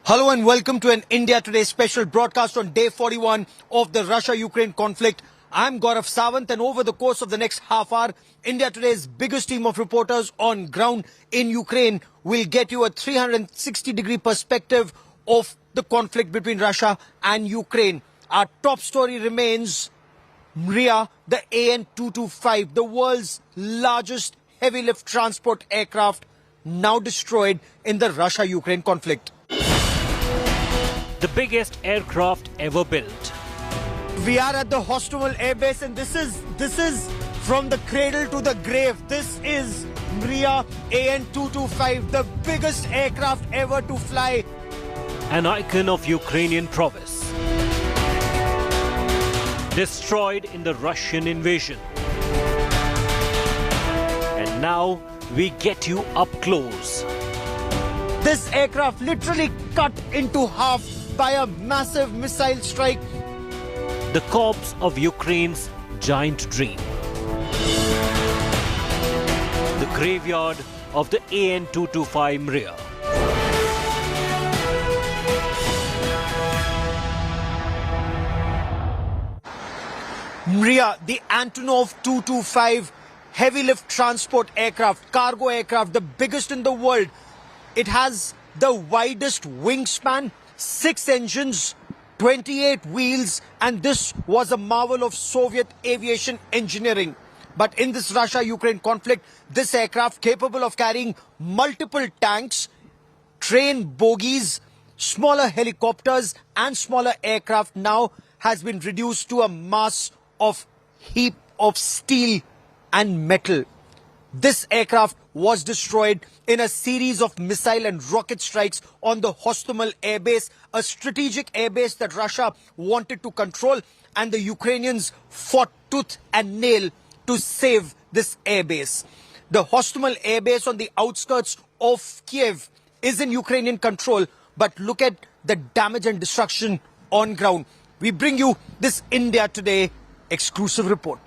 Hello and welcome to an India Today special broadcast on day 41 of the Russia-Ukraine conflict. I'm Gaurav Sawant, and over the course of the next half hour, India Today's biggest team of reporters on ground in Ukraine will get you a 360-degree perspective of the conflict between Russia and Ukraine. Our top story remains Mriya, the AN-225, the world's largest heavy-lift transport aircraft, now destroyed in the Russia-Ukraine conflict. The biggest aircraft ever built. We are at the Hostomel Airbase, and this is from the cradle to the grave. This is Mriya AN-225, the biggest aircraft ever to fly. An icon of Ukrainian prowess. Destroyed in the Russian invasion. And now we get you up close. This aircraft literally cut into half by a massive missile strike. The corpse of Ukraine's giant dream. The graveyard of the AN-225 Mriya. Mriya, the Antonov 225 heavy lift transport aircraft, cargo aircraft, the biggest in the world. It has the widest wingspan, 6 engines, 28 wheels, and this was a marvel of Soviet aviation engineering. But in this Russia-Ukraine conflict, this aircraft, capable of carrying multiple tanks, train bogies, smaller helicopters and smaller aircraft, now has been reduced to a mass of heap of steel and metal. This aircraft was destroyed in a series of missile and rocket strikes on the Hostomel Airbase, a strategic airbase that Russia wanted to control, and the Ukrainians fought tooth and nail to save this airbase. The Hostomel Airbase on the outskirts of Kiev is in Ukrainian control, but look at the damage and destruction on ground. We bring you this India Today exclusive report.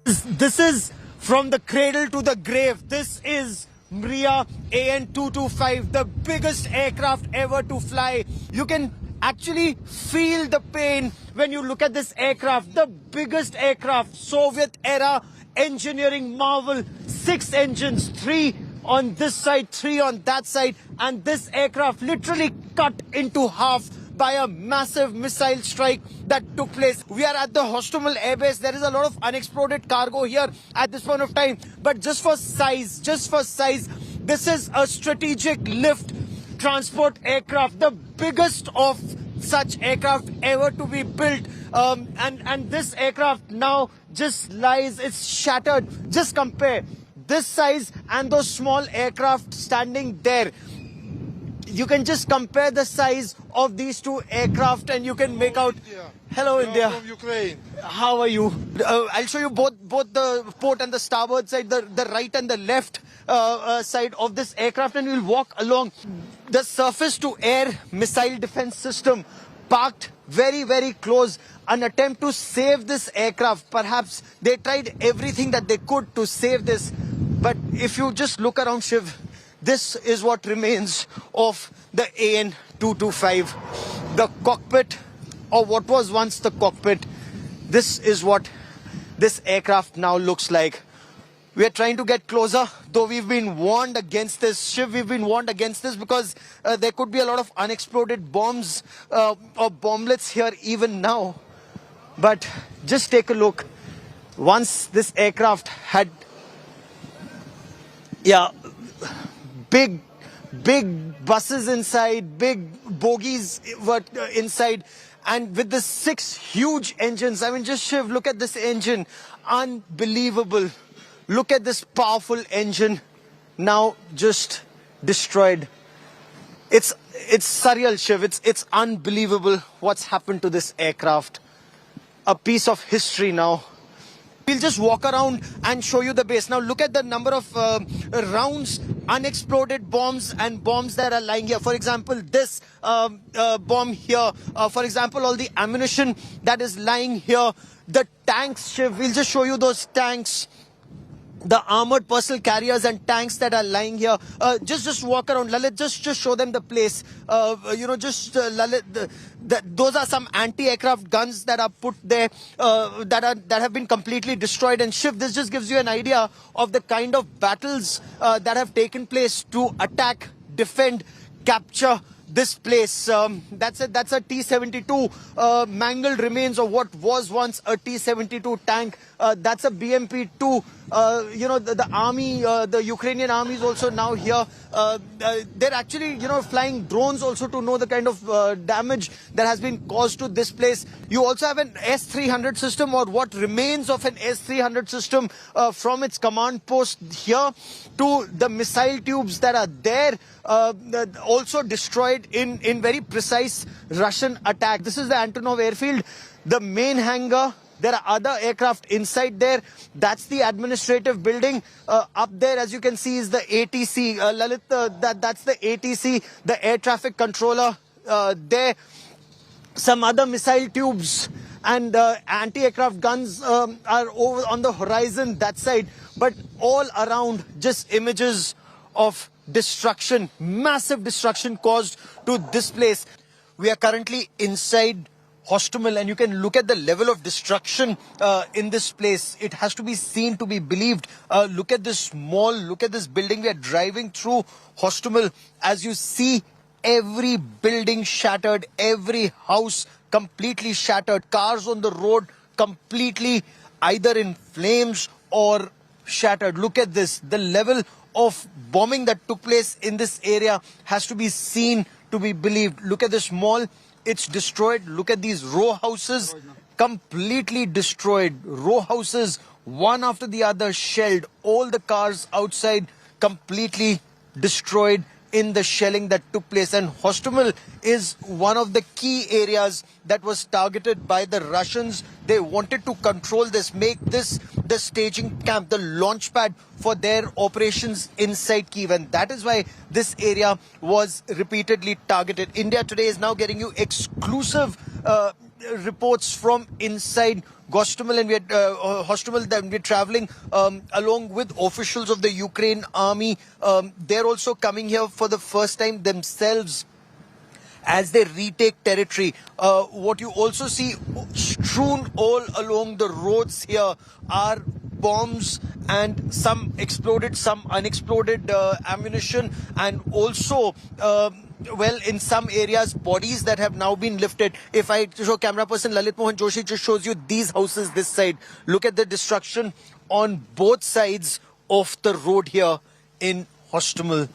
This is from the cradle to the grave. This is Mriya AN-225, the biggest aircraft ever to fly. You can actually feel the pain when you look at this aircraft. The biggest aircraft, Soviet era engineering marvel, 6 engines, 3 on this side, 3 on that side, and this aircraft literally cut into half by a massive missile strike that took place. We are at the Hostomel Airbase. There is a lot of unexploded cargo here at this point of time. But just for size, this is a strategic lift transport aircraft, the biggest of such aircraft ever to be built. And this aircraft now just lies, it's shattered. Just compare this size and those small aircraft standing there. You can just compare the size of these two aircraft and you can make out. Hello, India. From Ukraine. How are you? I'll show you both the port and the starboard side, the right and the left side of this aircraft, and we'll walk along the surface to air missile defense system parked very, very close. An attempt to save this aircraft. Perhaps they tried everything that they could to save this. But if you just look around, Shiv, this is what remains of the AN-225, the cockpit, or what was once the cockpit. This is what this aircraft now looks like. We are trying to get closer, though we've been warned against this. Shiv, we've been warned against this because there could be a lot of unexploded bombs or bomblets here even now. But just take a look. Once this aircraft had, big buses inside, big bogies were inside, and with the 6 huge engines. I mean, just Shiv, look at this engine. Unbelievable. Look at this powerful engine now just destroyed. It's surreal, Shiv. It's unbelievable what's happened to this aircraft. A piece of history now. We'll just walk around and show you the base. Now look at the number of rounds, unexploded bombs and bombs that are lying here. For example, this bomb here. For example, all the ammunition that is lying here. The tanks, Shiv, we'll just show you those tanks. the armored personal carriers and tanks that are lying here. Just walk around, Lalit. Just show them the place. Lalit. Those are some anti-aircraft guns that are put there, that have been completely destroyed. And Shiv, this just gives you an idea of the kind of battles that have taken place to attack, defend, capture this place. That's a T-72 mangled remains of what was once a T-72 tank. That's a BMP-2. The army, the Ukrainian army is also now here. They're actually, flying drones also to know the kind of damage that has been caused to this place. You also have an S-300 system, or what remains of an S-300 system from its command post here to the missile tubes that are there, also destroyed in very precise Russian attack. This is the Antonov airfield, the main hangar. There are other aircraft inside there. That's the administrative building. Up there, as you can see, is the ATC. Lalit, that's the ATC, the air traffic controller. There, some other missile tubes and anti-aircraft guns are over on the horizon that side. But all around, just images of destruction, massive destruction caused to this place. We are currently inside Hostomel, and you can look at the level of destruction in this place. It has to be seen to be believed. Look at this mall, look at this building. We are driving through Hostomel. As you see, every building shattered, every house completely shattered, cars on the road completely either in flames or shattered. Look at this. The level of bombing that took place in this area has to be seen to be believed. Look at this mall. It's destroyed. Look at these row houses, completely destroyed. Row houses, one after the other, shelled. All the cars outside, completely destroyed in the shelling that took place. And Hostomel is one of the key areas that was targeted by the Russians. They wanted to control this, make this the staging camp, the launch pad for their operations inside Kyiv. And that is why this area was repeatedly targeted. India Today is now getting you exclusive reports from inside Hostomel, and Hostomel, that we're traveling along with officials of the Ukraine army. They're also coming here for the first time themselves as they retake territory. What you also see strewn all along the roads here are bombs, and some exploded, some unexploded ammunition, and also well, in some areas, bodies that have now been lifted. If I show camera person Lalit Mohan Joshi, just shows you these houses this side. Look at the destruction on both sides of the road here in Hostomel.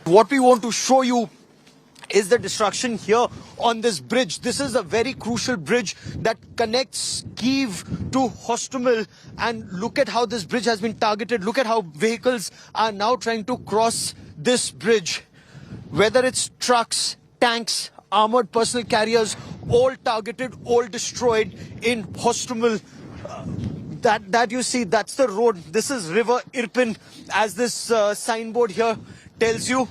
What we want to show you is the destruction here on this bridge. This is a very crucial bridge that connects Kyiv to Hostomel, and look at how this bridge has been targeted. Look at how vehicles are now trying to cross this bridge. Whether it's trucks, tanks, armored personal carriers, all targeted, all destroyed in Hostomel. That you see, that's the road. This is River Irpin, as this signboard here tells you.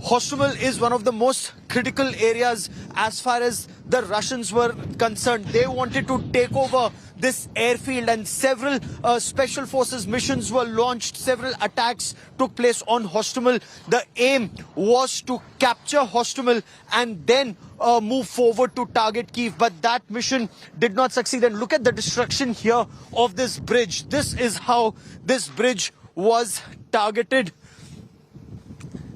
Hostomel is one of the most critical areas as far as the Russians were concerned. They wanted to take over this airfield, and several special forces missions were launched. Several attacks took place on Hostomel. The aim was to capture Hostomel and then move forward to target Kyiv. But that mission did not succeed. And look at the destruction here of this bridge. This is how this bridge was targeted.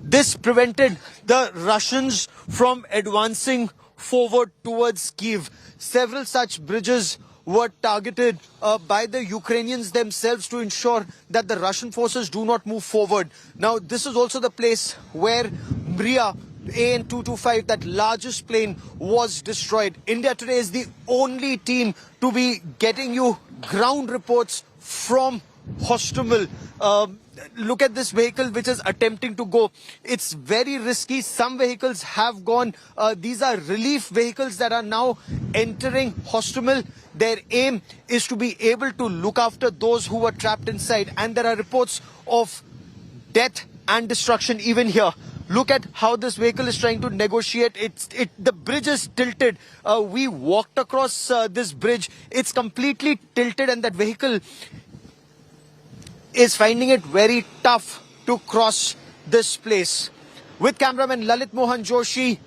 This prevented the Russians from advancing forward towards Kyiv. Several such bridges were targeted by the Ukrainians themselves to ensure that the Russian forces do not move forward. Now, this is also the place where Mriya AN-225, that largest plane, was destroyed. India Today is the only team to be getting you ground reports from Hostomel. Look at this vehicle which is attempting to go. It's very risky. Some vehicles have gone. These are relief vehicles that are now entering Hostomel. Their aim is to be able to look after those who were trapped inside. And there are reports of death and destruction even here. Look at how this vehicle is trying to negotiate. The bridge is tilted. We walked across this bridge. It's completely tilted, and that vehicle is finding it very tough to cross this place. With cameraman Lalit Mohan Joshi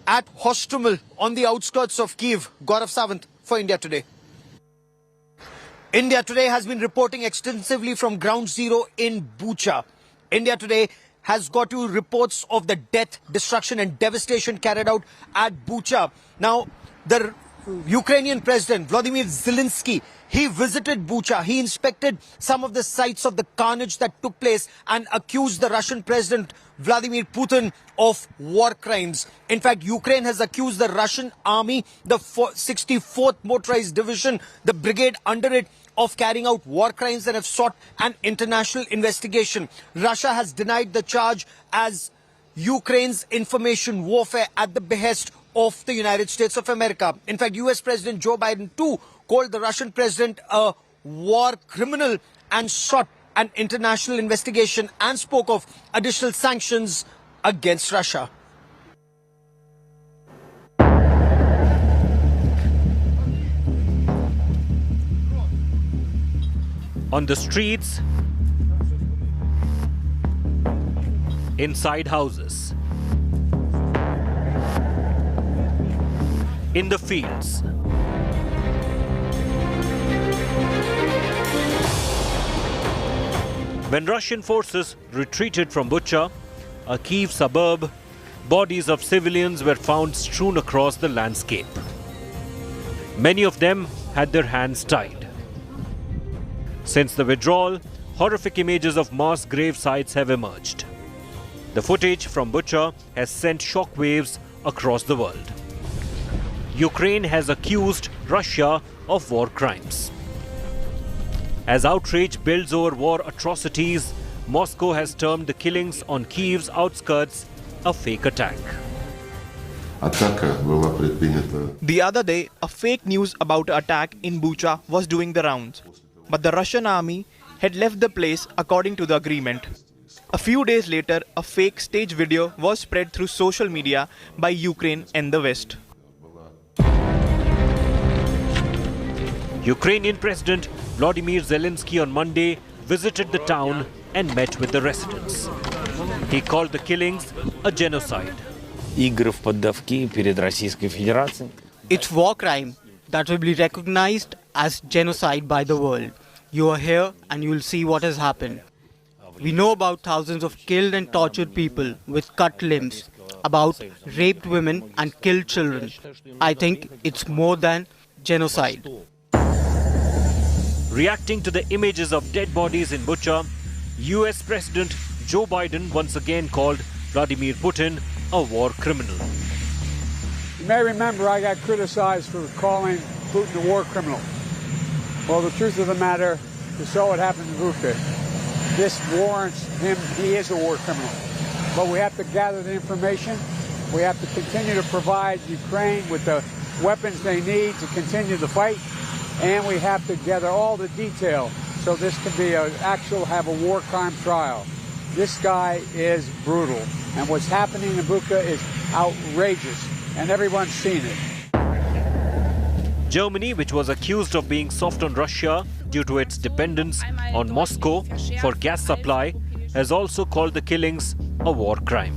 at Hostomel on the outskirts of Kyiv, Gaurav Sawant for India Today. India Today has been reporting extensively from ground zero in Bucha. India Today has got you reports of the death, destruction and devastation carried out at Bucha. Now, the Ukrainian President Vladimir Zelensky, he visited Bucha. He inspected some of the sites of the carnage that took place and accused the Russian President Vladimir Putin of war crimes. In fact, Ukraine has accused the Russian army, the 64th Motorized Division, the brigade under it, of carrying out war crimes and have sought an international investigation. Russia has denied the charge as Ukraine's information warfare at the behest of the United States of America. In fact, US President Joe Biden too called the Russian president a war criminal and sought an international investigation and spoke of additional sanctions against Russia. On the streets, inside houses, in the fields, when Russian forces retreated from Bucha, a Kyiv suburb, bodies of civilians were found strewn across the landscape. Many of them had their hands tied. Since the withdrawal, horrific images of mass grave sites have emerged. The footage from Bucha has sent shockwaves across the world. Ukraine has accused Russia of war crimes. As outrage builds over war atrocities, Moscow has termed the killings on Kyiv's outskirts a fake attack. The other day, a fake news about an attack in Bucha was doing the rounds. But the Russian army had left the place according to the agreement. A few days later, a fake stage video was spread through social media by Ukraine and the West. Ukrainian President Vladimir Zelensky on Monday visited the town and met with the residents. He called the killings a genocide. It's war crime that will be recognized as genocide by the world. You are here and you will see what has happened. We know about thousands of killed and tortured people with cut limbs, about raped women and killed children. I think it's more than genocide. Reacting to the images of dead bodies in Bucha, US President Joe Biden once again called Vladimir Putin a war criminal. You may remember I got criticized for calling Putin a war criminal. Well, the truth of the matter, you saw what happened in Bucha. This warrants him, he is a war criminal. But we have to gather the information. We have to continue to provide Ukraine with the weapons they need to continue the fight. And we have to gather all the detail so this can be have a war crime trial. This guy is brutal. And what's happening in Bucha is outrageous. And everyone's seen it. Germany, which was accused of being soft on Russia due to its dependence on Moscow for gas supply, has also called the killings a war crime.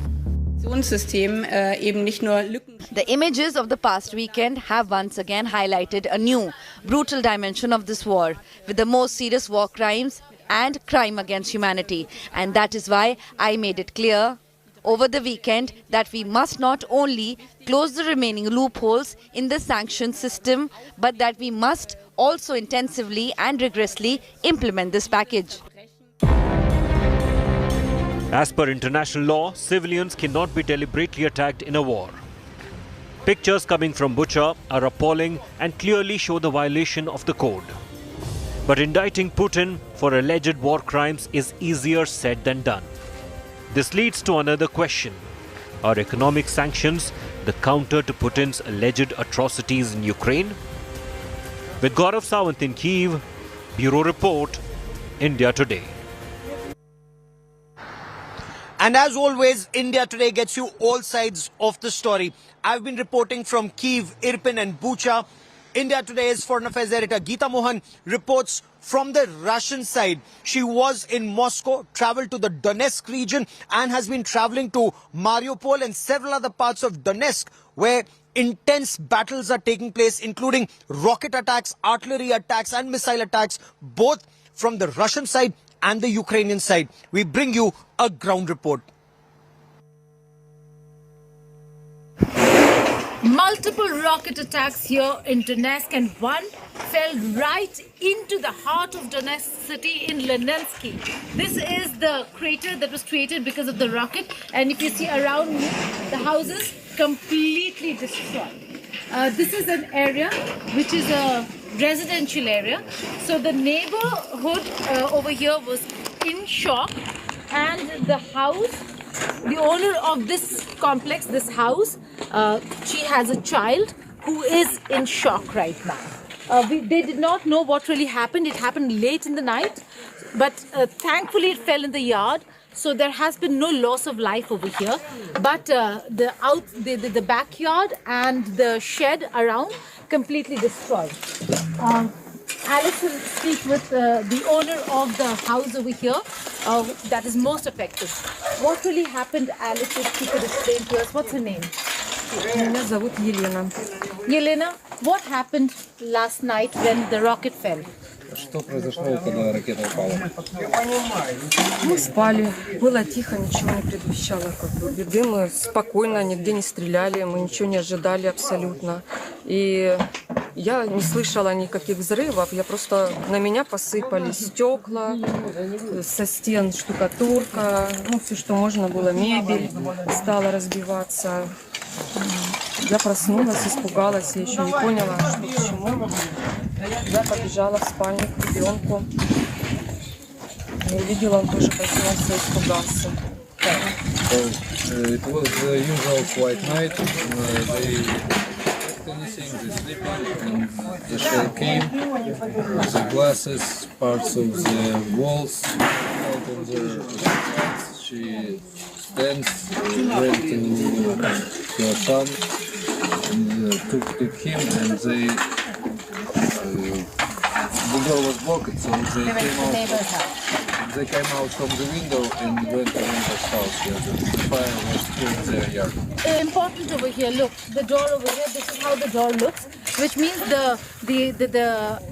The images of the past weekend have once again highlighted a new, brutal dimension of this war, with the most serious war crimes and crime against humanity. And that is why I made it clear over the weekend that we must not only close the remaining loopholes in the sanctions system, but that we must also intensively and rigorously implement this package. As per international law, civilians cannot be deliberately attacked in a war. Pictures coming from Bucha are appalling and clearly show the violation of the code. But indicting Putin for alleged war crimes is easier said than done. This leads to another question. Are economic sanctions the counter to Putin's alleged atrocities in Ukraine? With Gaurav Sawant in Kyiv, Bureau Report, India Today. And as always, India Today gets you all sides of the story. I've been reporting from Kyiv, Irpin and Bucha. India Today's Foreign Affairs editor Geeta Mohan reports from the Russian side. She was in Moscow, traveled to the Donetsk region and has been traveling to Mariupol and several other parts of Donetsk where intense battles are taking place, including rocket attacks, artillery attacks and missile attacks, both from the Russian side and the Ukrainian side. We bring you a ground report. Multiple rocket attacks here in Donetsk, and one fell right into the heart of Donetsk city in Lenensky. This is the crater that was created because of the rocket, and if you see around me, the houses completely destroyed. This is an area which is a residential area, so the neighborhood over here was in shock, and the house, the owner of this complex, this house, she has a child who is in shock right now. They did not know what really happened. It happened late in the night, but thankfully it fell in the yard, so there has been no loss of life over here. But the backyard and the shed around completely destroyed. Alex will speak with the owner of the house over here that is most affected. What really happened, Alex, if you could explain to us? What's her name? Меня зовут Елена. Yelena, what happened last night when the rocket fell? Что произошло, когда ракета упала? Мы спали, было тихо, ничего не предвещало беды. Мы спокойно, нигде не стреляли, мы ничего не ожидали абсолютно. И я не слышала никаких взрывов, на меня посыпались стекла, со стен штукатурка, все, что можно было, мебель стала разбиваться. Я проснулась, испугалась, я еще не поняла, что к чему. Я побежала в спальню к ребенку. И увидела, он тоже проснулся, испугался. It was the usual quiet night. They anything, they sleeping, and the shell came. The glasses, parts of the walls, out of their sides. She stands, ran to her son, and took him, and they. The door was blocked, so they came out from the window and went to the neighbor's house. Yeah, the fire was in their yard. Important over here, look, the door over here, this is how the door looks, which means the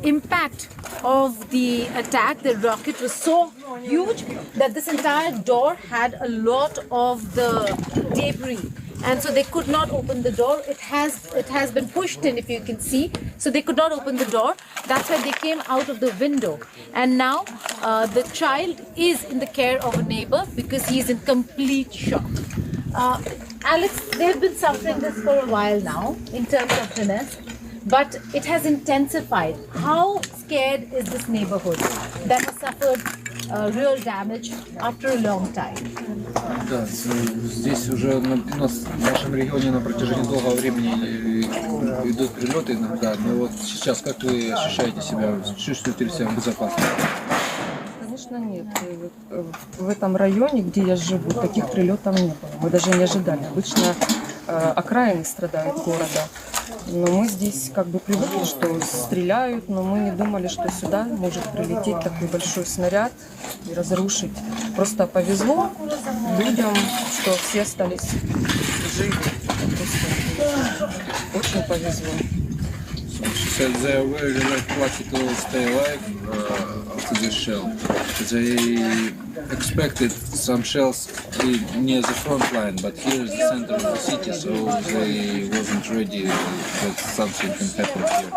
impact of the attack, the rocket, was so huge that this entire door had a lot of the debris. And so they could not open the door. It has been pushed in, if you can see. So they could not open the door. That's why they came out of the window. And now the child is in the care of a neighbor because he is in complete shock. Alex, they've been suffering this for a while now in terms of Donetsk, but it has intensified. How scared is this neighborhood that has suffered real damage after a long time? Да, здесь уже в нашем регионе на протяжении долгого времени идут прилеты иногда, но вот сейчас как вы ощущаете себя, чувствуете ли себя безопасно? Конечно, нет. В этом районе, где я живу, таких прилетов не было. Мы даже не ожидали. Обычно окраины страдают города. Но мы здесь как бы привыкли, что стреляют, но мы не думали, что сюда может прилететь такой большой снаряд и разрушить. Просто повезло людям, что все остались живы. Просто очень повезло. She said they are very lucky to stay alive after this shell. They expected some shells near the front line, but here is the center of the city, so they wasn't ready that something can happen here.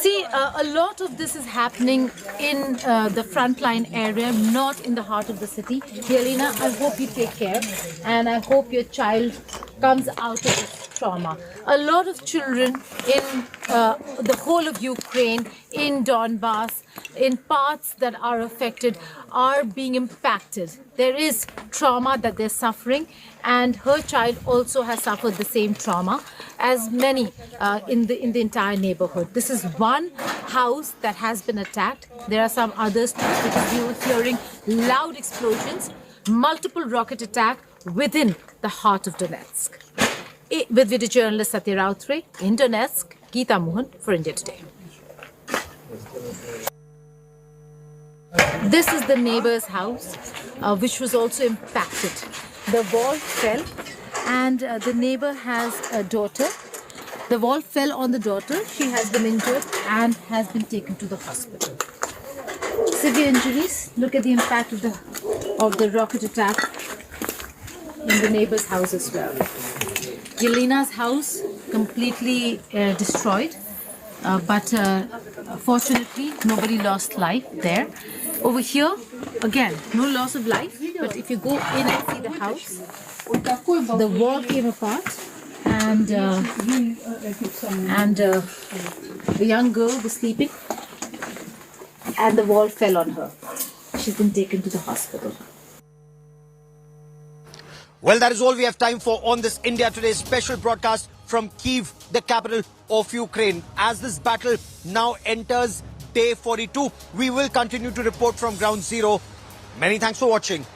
See, a lot of this is happening in the frontline area, not in the heart of the city. Yelena, I hope you take care, and I hope your child comes out of this trauma. A lot of children in the whole of Ukraine, in Donbass, in parts that are affected, are being impacted. There is trauma that they're suffering, and her child also has suffered the same trauma as many in the entire neighborhood. This is one house that has been attacked. There are some others too, because we were hearing loud explosions, multiple rocket attack within the heart of Donetsk. With video journalist Satya Rautre in Donetsk, Geeta Mohan for India Today. This is the neighbor's house, which was also impacted. The wall fell, and the neighbor has a daughter. The wall fell on the daughter. She has been injured and has been taken to the hospital. Severe injuries. Look at the impact of the rocket attack in the neighbor's house as well. Yelena's house completely destroyed, but fortunately nobody lost life there. Over here, again, no loss of life, but if you go in and see the house, the wall came apart, and the young girl was sleeping, and the wall fell on her. She's been taken to the hospital. Well, that is all we have time for on this India Today special broadcast from Kyiv, the capital of Ukraine. As this battle now enters day 42, we will continue to report from ground zero. Many thanks for watching.